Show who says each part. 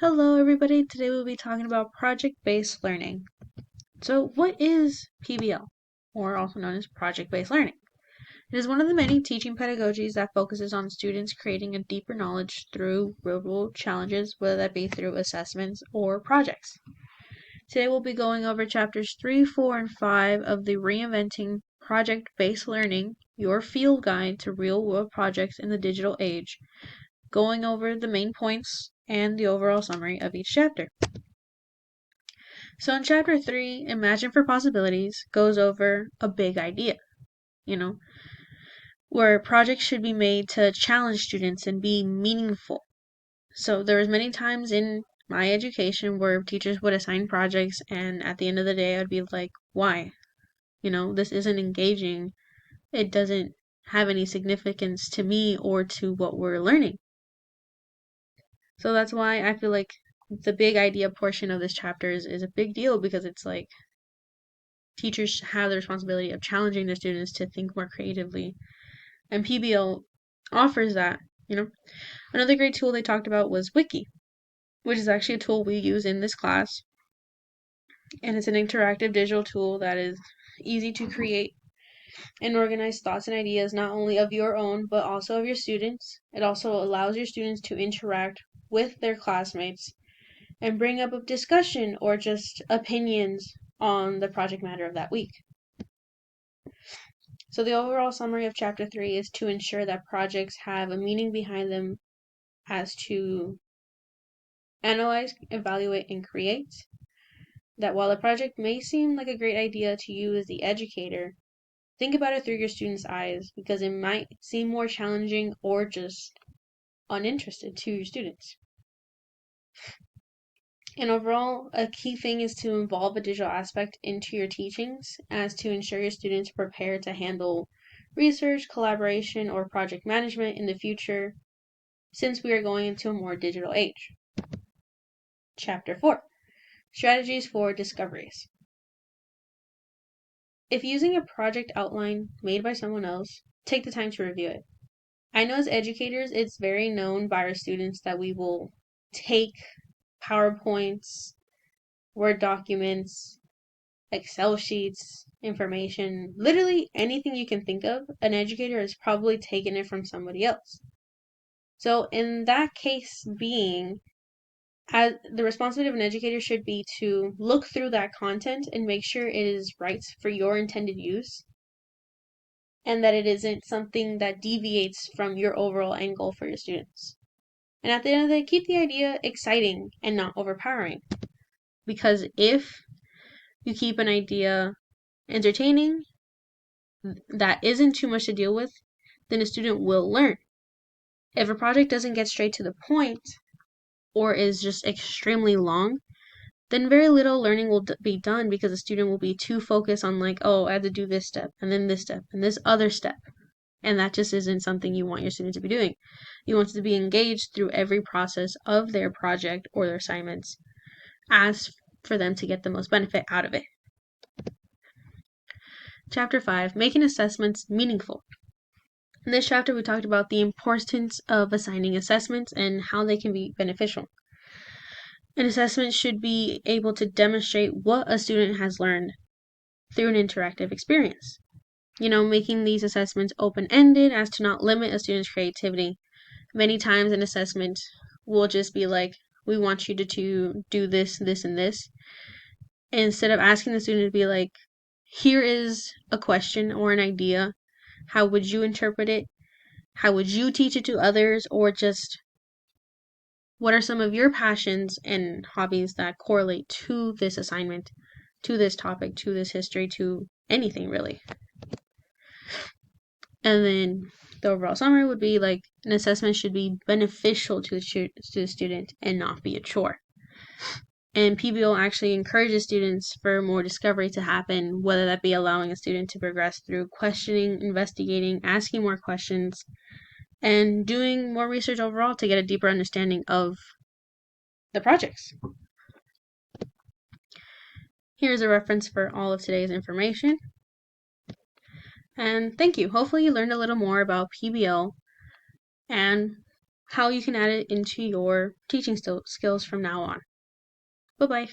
Speaker 1: Hello everybody, today we'll be talking about project-based learning. So what is PBL, or also known as project-based learning? It is one of the many teaching pedagogies that focuses on students creating a deeper knowledge through real-world challenges, whether that be through assessments or projects. Today we'll be going over chapters 3, 4, and 5 of the Reinventing Project-Based Learning, Your Field Guide to Real-World Projects in the Digital Age, going over the main points and the overall summary of each chapter. So in chapter 3, Imagine for Possibilities goes over a big idea, where projects should be made to challenge students and be meaningful. So there was many times in my education where teachers would assign projects and at the end of the day I'd be like, why? This isn't engaging. It doesn't have any significance to me or to what we're learning. So that's why I feel like the big idea portion of this chapter is a big deal, because it's like teachers have the responsibility of challenging their students to think more creatively. And PBL offers that. Another great tool they talked about was Wiki, which is actually a tool we use in this class. And it's an interactive digital tool that is easy to create and organize thoughts and ideas, not only of your own, but also of your students. It also allows your students to interact with their classmates and bring up a discussion or just opinions on the project matter of that week. So the overall summary of chapter 3 is to ensure that projects have a meaning behind them as to analyze, evaluate, and create. That while a project may seem like a great idea to you as the educator, think about it through your students' eyes, because it might seem more challenging or just uninterested to your students. And overall, a key thing is to involve a digital aspect into your teachings as to ensure your students are prepared to handle research, collaboration, or project management in the future, since we are going into a more digital age. Chapter 4. Strategies for Discoveries. If using a project outline made by someone else, take the time to review it. I know as educators, it's very known by our students that we will take PowerPoints, Word documents, Excel sheets, information, literally anything you can think of, an educator has probably taken it from somebody else. So in that case being, as the responsibility of an educator should be to look through that content and make sure it is right for your intended use, and that it isn't something that deviates from your overall end goal for your students. And at the end of the day, keep the idea exciting and not overpowering. Because if you keep an idea entertaining that isn't too much to deal with, then a student will learn. If a project doesn't get straight to the point or is just extremely long, then very little learning will be done, because the student will be too focused on like, oh, I have to do this step and then this step and this other step. And that just isn't something you want your student to be doing. You want them to be engaged through every process of their project or their assignments, as for them to get the most benefit out of it. Chapter 5, Making Assessments Meaningful. In this chapter, we talked about the importance of assigning assessments and how they can be beneficial. An assessment should be able to demonstrate what a student has learned through an interactive experience. Making these assessments open-ended as to not limit a student's creativity. Many times an assessment will just be like, we want you to do this, this, and this. Instead of asking the student to be like, here is a question or an idea. How would you interpret it? How would you teach it to others? Or just, what are some of your passions and hobbies that correlate to this assignment, to this topic, to this history, to anything really? And then the overall summary would be like, an assessment should be beneficial to the student and not be a chore. And PBL actually encourages students for more discovery to happen, whether that be allowing a student to progress through questioning, investigating, asking more questions, and doing more research overall to get a deeper understanding of the projects. Here's a reference for all of today's information. And thank you. Hopefully you learned a little more about PBL and how you can add it into your teaching skills from now on. Bye-bye.